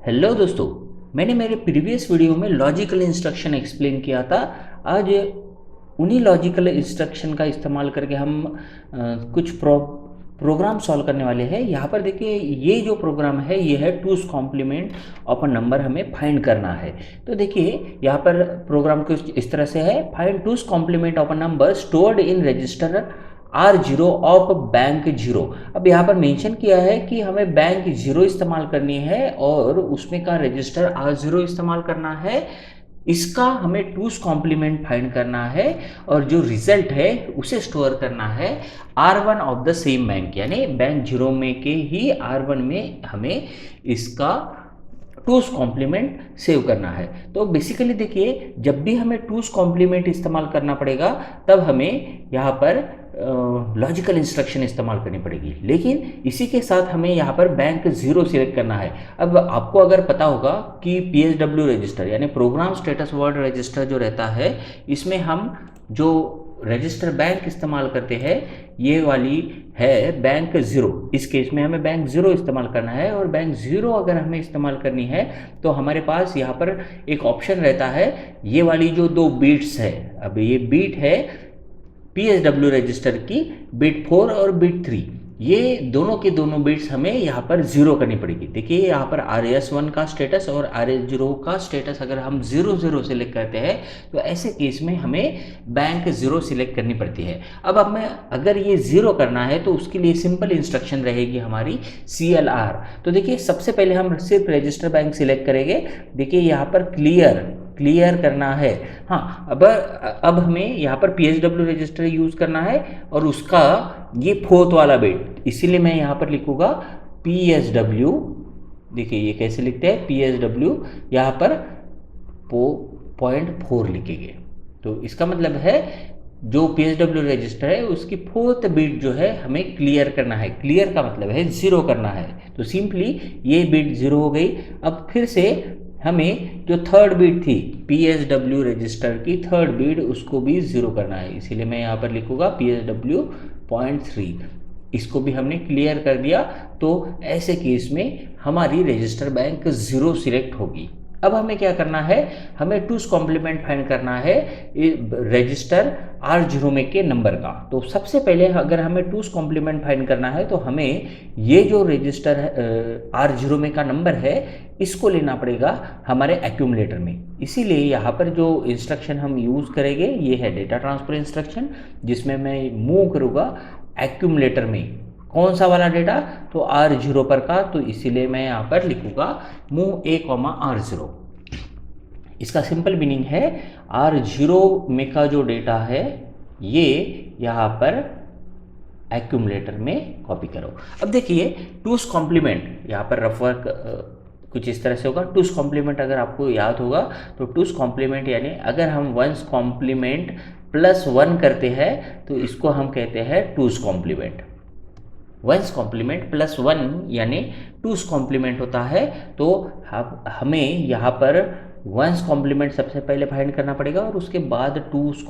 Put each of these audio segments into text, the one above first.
Hello दोस्तों। मैंने मेरे प्रीवियस वीडियो में लॉजिकल इंस्ट्रक्शन एक्सप्लेन किया था। आज उन्हीं लॉजिकल इंस्ट्रक्शन का इस्तेमाल करके हम कुछ प्रोग्राम सॉल्व करने वाले हैं। यहाँ पर देखिए, ये जो प्रोग्राम है ये है टूस कॉम्प्लीमेंट ऑफ अ नंबर हमें फाइंड करना है। तो देखिए यहाँ पर प्रोग्राम कुछ इस तरह से है, find two's complement of a number stored in register R0 of bank zero. अब यहाँ पर मेंशन किया है कि हमें बैंक जीरो इस्तेमाल करनी है और उसमें का रजिस्टर R0 इस्तेमाल करना है। इसका हमें टूस कॉम्प्लीमेंट फाइंड करना है और जो रिजल्ट है उसे स्टोर करना है R1 of the same bank, यानी बैंक जीरो में के ही R1 में हमें इसका टूस कॉम्प्लीमेंट सेव करना है। तो बेसिकली देखिए, जब भी हमें टूस कॉम्प्लीमेंट इस्तेमाल करना पड़ेगा तब हमें यहाँ पर लॉजिकल इंस्ट्रक्शन इस्तेमाल करनी पड़ेगी, लेकिन इसी के साथ हमें यहाँ पर बैंक जीरो सिलेक्ट करना है। अब आपको अगर पता होगा कि PSW रजिस्टर यानी प्रोग्राम स्टेटस वर्ड रजिस्टर जो रहता है, इसमें हम जो रजिस्टर बैंक इस्तेमाल करते हैं ये वाली है बैंक ज़ीरो। इस केस में हमें बैंक ज़ीरो इस्तेमाल करना है और बैंक ज़ीरो अगर हमें इस्तेमाल करनी है तो हमारे पास यहाँ पर एक ऑप्शन रहता है, ये वाली जो दो बीट्स है। अब ये बीट है PSW रजिस्टर की, बीट 4 और बीट 3, ये दोनों के दोनों बीट्स हमें यहाँ पर जीरो करनी पड़ेगी। देखिए यहाँ पर RS1 का स्टेटस और RS0 का स्टेटस अगर हम 00 सिलेक्ट करते हैं तो ऐसे केस में हमें बैंक ज़ीरो सिलेक्ट करनी पड़ती है। अब हमें अगर ये ज़ीरो करना है तो उसके लिए सिंपल इंस्ट्रक्शन रहेगी हमारी CLR। तो देखिए सबसे पहले हम सिर्फ रजिस्टर बैंक सिलेक्ट करेंगे। देखिए यहाँ पर क्लियर करना है। हाँ, अब हमें यहाँ पर PSW रजिस्टर यूज़ करना है और उसका ये फोर्थ वाला बिट, इसीलिए मैं यहाँ पर लिखूँगा PSW। देखिए ये कैसे लिखते हैं, PSW यहाँ पर 0.4 लिखेंगे। तो इसका मतलब है जो PSW रजिस्टर है उसकी फोर्थ बीट जो है हमें क्लियर करना है। क्लियर का मतलब है ज़ीरो करना है, तो सिंपली ये बीट ज़ीरो हो गई। अब फिर से हमें जो थर्ड बीट थी PSW रजिस्टर की थर्ड बीट, उसको भी ज़ीरो करना है, इसीलिए मैं यहाँ पर लिखूँगा PSW 0.3। इसको भी हमने क्लियर कर दिया। तो ऐसे केस में हमारी रजिस्टर बैंक ज़ीरो सिलेक्ट होगी। अब हमें क्या करना है, हमें टूस कॉम्प्लीमेंट फाइंड करना है रजिस्टर R0 में के नंबर का। तो सबसे पहले अगर हमें टूस कॉम्प्लीमेंट फाइंड करना है तो हमें ये जो रजिस्टर R0 में का नंबर है इसको लेना पड़ेगा हमारे एक्यूमुलेटर में। इसीलिए यहाँ पर जो इंस्ट्रक्शन हम यूज़ करेंगे ये है डेटा ट्रांसफर इंस्ट्रक्शन, जिसमें मैं मूव करूँगा एक्यूमुलेटर में। कौन सा वाला डेटा, तो R0 पर का, तो इसीलिए मैं यहाँ पर लिखूँगा मूव A, R0। इसका सिंपल मीनिंग है R0 में का जो डेटा है ये यहाँ पर एक्यूमुलेटर में कॉपी करो। अब देखिए टूस कॉम्प्लीमेंट यहाँ पर रफ वर्क कुछ इस तरह से होगा। टूस कॉम्प्लीमेंट अगर आपको याद होगा तो टूस कॉम्प्लीमेंट यानी अगर हम वंस कॉम्प्लीमेंट +1 करते हैं तो इसको हम कहते हैं टूस कॉम्प्लीमेंट। वंस कॉम्प्लीमेंट +1 यानी टूस कॉम्प्लीमेंट होता है। तो हमें यहाँ पर वंस कॉम्प्लीमेंट सबसे पहले फाइंड करना पड़ेगा और उसके बाद टूस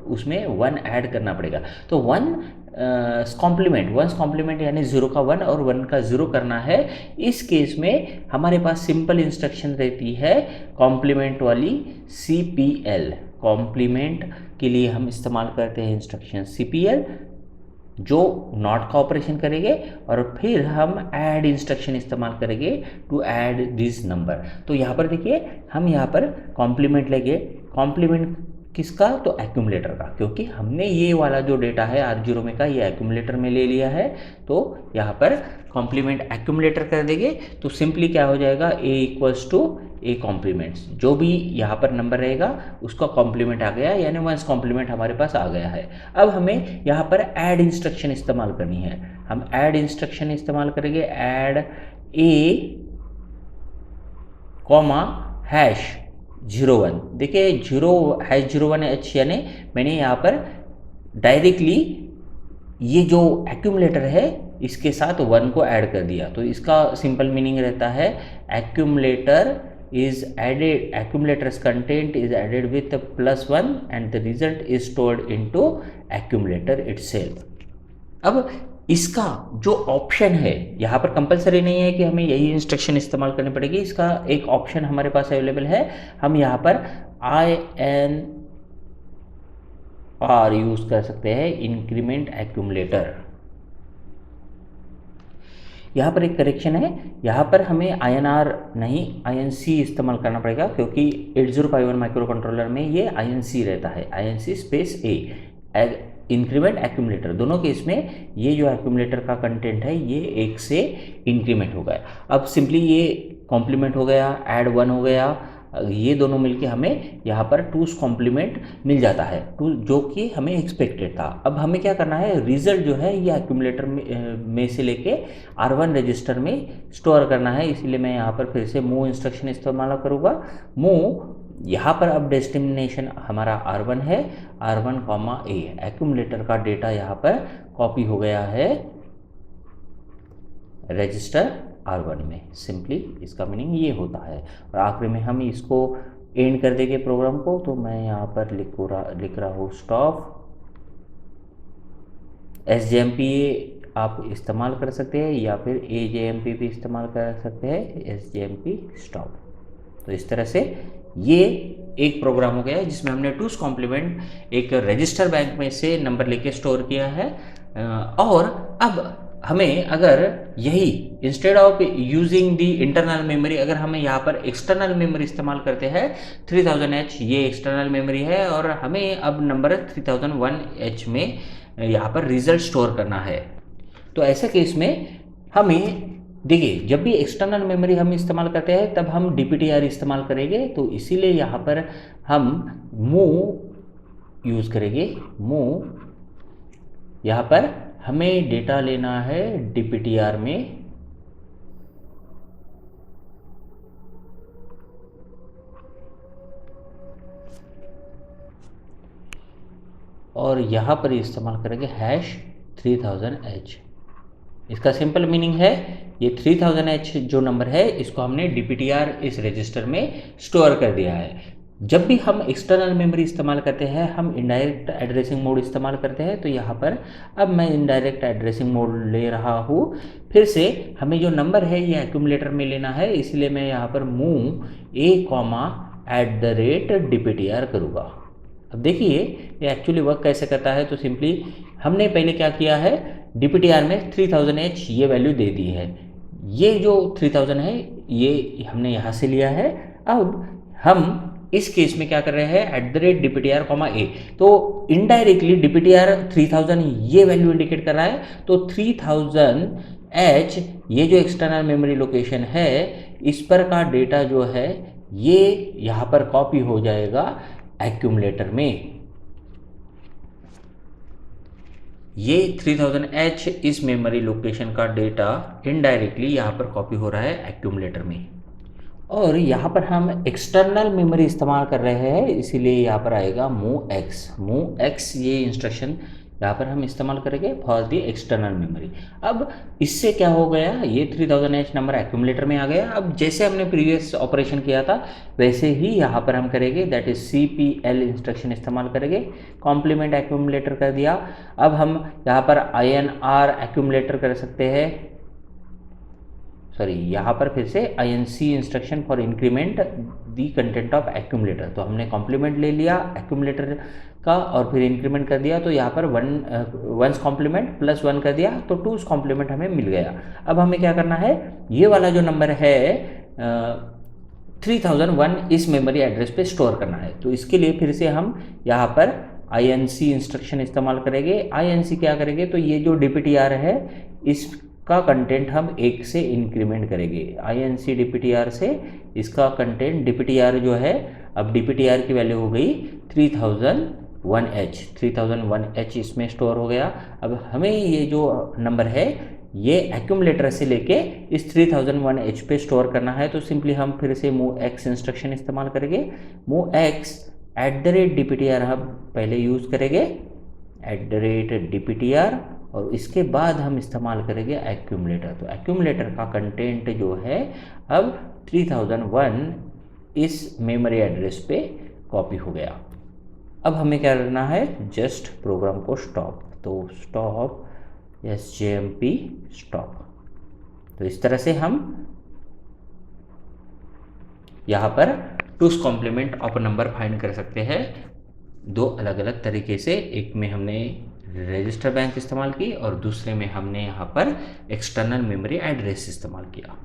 उसमें 1 ऐड करना पड़ेगा। तो वंस कॉम्प्लीमेंट यानी 0 का 1 और 1 का 0 करना है। इस केस में हमारे पास सिंपल इंस्ट्रक्शन रहती है कॉम्प्लीमेंट वाली CPL। कॉम्प्लीमेंट के लिए हम इस्तेमाल करते हैं इंस्ट्रक्शन CPL, जो नॉट का ऑपरेशन करेंगे और फिर हम ऐड इंस्ट्रक्शन इस्तेमाल करेंगे टू ऐड दिस नंबर। तो यहाँ पर देखिए हम यहाँ पर कॉम्प्लीमेंट लेंगे। कॉम्प्लीमेंट किसका, तो एक्यूमुलेटर का, क्योंकि हमने ये वाला जो डेटा है R0 में का ये एक्यूमुलेटर में ले लिया है। तो यहाँ पर कॉम्प्लीमेंट एक्यूमुलेटर कर देंगे तो सिंपली क्या हो जाएगा, A कॉम्प्लीमेंट्स, जो भी यहाँ पर नंबर रहेगा उसका कॉम्प्लीमेंट आ गया, यानी वंस कॉम्प्लीमेंट हमारे पास आ गया है। अब हमें यहाँ पर ऐड इंस्ट्रक्शन इस्तेमाल करनी है। हम ऐड इंस्ट्रक्शन इस्तेमाल करेंगे, ऐड A, #01। देखिए 0#01H यानी मैंने यहाँ पर डायरेक्टली ये जो एक्यूमुलेटर है इसके साथ 1 को ऐड कर दिया। तो इसका सिंपल मीनिंग रहता है accumulator's content is added with +1 and the result is stored into accumulator itself। अब इसका जो ऑप्शन है, यहाँ पर कंपलसरी नहीं है कि हमें यही इंस्ट्रक्शन इस्तेमाल करनी पड़ेगी, इसका एक ऑप्शन हमारे पास अवेलेबल है। हम यहाँ पर INR यूज़ कर सकते हैं, इंक्रीमेंट एक्यूमुलेटर। यहाँ पर एक करेक्शन है, यहाँ पर हमें INR नहीं INC इस्तेमाल करना पड़ेगा, क्योंकि 8051 माइक्रो कंट्रोलर में ये INC रहता है, INC space A। Increment accumulator दोनों केस में ये जो एक्यूमुलेटर का कंटेंट है ये 1 से इंक्रीमेंट हो गया। अब सिंपली ये कॉम्प्लीमेंट हो गया, ऐड 1 हो गया, ये दोनों मिलके हमें यहाँ पर 2's कॉम्प्लीमेंट मिल जाता है, जो कि हमें एक्सपेक्टेड था। अब हमें क्या करना है, रिजल्ट जो है ये एक्यूमुलेटर में से लेके R1 रजिस्टर में स्टोर करना है। इसीलिए मैं यहाँ पर फिर से मूव इंस्ट्रक्शन इस्तेमाल करूँगा। मूव, यहाँ पर अब डेस्टिनेशन हमारा R1 है, R1, A, एक्यूमुलेटर का डेटा यहाँ पर कॉपी हो गया है रजिस्टर R1 में। सिंपली इसका मीनिंग ये होता है। और आखिरी में हम इसको एंड कर देंगे प्रोग्राम को, तो मैं यहाँ पर लिख रहा हूँ स्टॉप। SJMP आप इस्तेमाल कर सकते हैं या फिर AJMP भी इस्तेमाल कर सकते हैं, SJMP स्टॉप। तो इस तरह से ये एक प्रोग्राम हो गया है जिसमें हमने 2's कॉम्प्लीमेंट एक रजिस्टर बैंक में से नंबर लेके स्टोर किया है। और अब हमें अगर यही instead of using the internal memory, अगर हमें यहाँ पर एक्सटर्नल मेमोरी इस्तेमाल करते हैं 3000H, ये एक्सटर्नल मेमोरी है, और हमें अब नंबर 3001H में यहाँ पर रिजल्ट स्टोर करना है। तो ऐसे केस में हमें देखिए, जब भी एक्सटर्नल मेमोरी हम इस्तेमाल करते हैं तब हम DPTR इस्तेमाल करेंगे, तो इसीलिए यहाँ पर हम मूव यूज़ करेंगे। मूव, यहाँ पर हमें डेटा लेना है DPTR में, और यहाँ पर इस्तेमाल करेंगे #3000H। इसका सिंपल मीनिंग है, ये 3000H जो नंबर है इसको हमने DPTR इस रजिस्टर में स्टोर कर दिया है। जब भी हम एक्सटर्नल मेमोरी इस्तेमाल करते हैं हम इनडायरेक्ट एड्रेसिंग मोड इस्तेमाल करते हैं। तो यहाँ पर अब मैं इनडायरेक्ट एड्रेसिंग मोड ले रहा हूँ। फिर से हमें जो नंबर है ये एक्यूमुलेटर में लेना है, इसलिए मैं यहाँ पर मूव A@DPTR करूँगा। अब देखिए ये एक्चुअली वर्क कैसे करता है। तो सिंपली हमने पहले क्या किया है, DPTR में 3000H ये वैल्यू दे दी है। ये जो 3000 है ये हमने यहाँ से लिया है। अब हम इस केस में क्या कर रहे हैं, @DPTR, A, तो इनडायरेक्टली DPTR 3000 ये वैल्यू इंडिकेट कर रहा है। तो 3000H ये जो एक्सटर्नल मेमोरी लोकेशन है इस पर का डेटा जो है ये यहाँ पर कॉपी हो जाएगा एक्यूमुलेटर में। ये 3000H इस मेमोरी लोकेशन का डेटा इनडायरेक्टली यहाँ पर कॉपी हो रहा है एक्यूमुलेटर में। और यहाँ पर हम एक्सटर्नल मेमोरी इस्तेमाल कर रहे हैं, इसीलिए यहाँ पर आएगा MOVX ये इंस्ट्रक्शन यहाँ पर हम इस्तेमाल करेंगे फॉर दी एक्सटर्नल मेमोरी। अब इससे क्या हो गया, ये 3000H नंबर एक्यूमुलेटर में आ गया। अब जैसे हमने प्रीवियस ऑपरेशन किया था वैसे ही यहाँ पर हम करेंगे, दैट इज CPL इंस्ट्रक्शन इस्तेमाल करेंगे। कॉम्प्लीमेंट एक्यूमुलेटर कर दिया। अब हम यहाँ पर INR एक्यूमुलेटर कर सकते हैं, सॉरी यहाँ पर फिर से INC instruction for increment the content of accumulator. तो हमने कॉम्प्लीमेंट ले लिया एक्यूमुलेटर का और फिर इंक्रीमेंट कर दिया। तो यहाँ पर 1's कॉम्प्लीमेंट +1 कर दिया, तो 2's कॉम्प्लीमेंट हमें मिल गया। अब हमें क्या करना है, ये वाला जो नंबर है 3001 इस मेमोरी एड्रेस पे स्टोर करना है। तो इसके लिए फिर से हम यहाँ पर INC इंस्ट्रक्शन इस्तेमाल करेंगे। INC क्या करेंगे, तो ये जो DPTR है इसका कंटेंट हम 1 से इंक्रीमेंट करेंगे। INC DPTR से इसका कंटेंट DPTR जो है, अब DPTR की वैल्यू हो गई 3001H इसमें स्टोर हो गया। अब हमें ये जो नंबर है ये एक्यूमुलेटर से लेके इस 3001H पे स्टोर करना है। तो सिंपली हम फिर से MOVX इंस्ट्रक्शन इस्तेमाल करेंगे। MOVX @DPTR हम पहले यूज़ करेंगे, @DPTR, और इसके बाद हम इस्तेमाल करेंगे एक्यूमुलेटर। तो एक्यूमुलेटर का कंटेंट जो है अब 3001 इस मेमोरी एड्रेस पे कॉपी हो गया। अब हमें क्या करना है, जस्ट प्रोग्राम को स्टॉप। तो स्टॉप SJMP स्टॉप। तो इस तरह से हम यहाँ पर टूस कॉम्प्लीमेंट ऑफ नंबर फाइंड कर सकते हैं दो अलग अलग तरीके से। एक में हमने रजिस्टर बैंक इस्तेमाल की और दूसरे में हमने यहाँ पर एक्सटर्नल मेमोरी एड्रेस इस्तेमाल किया।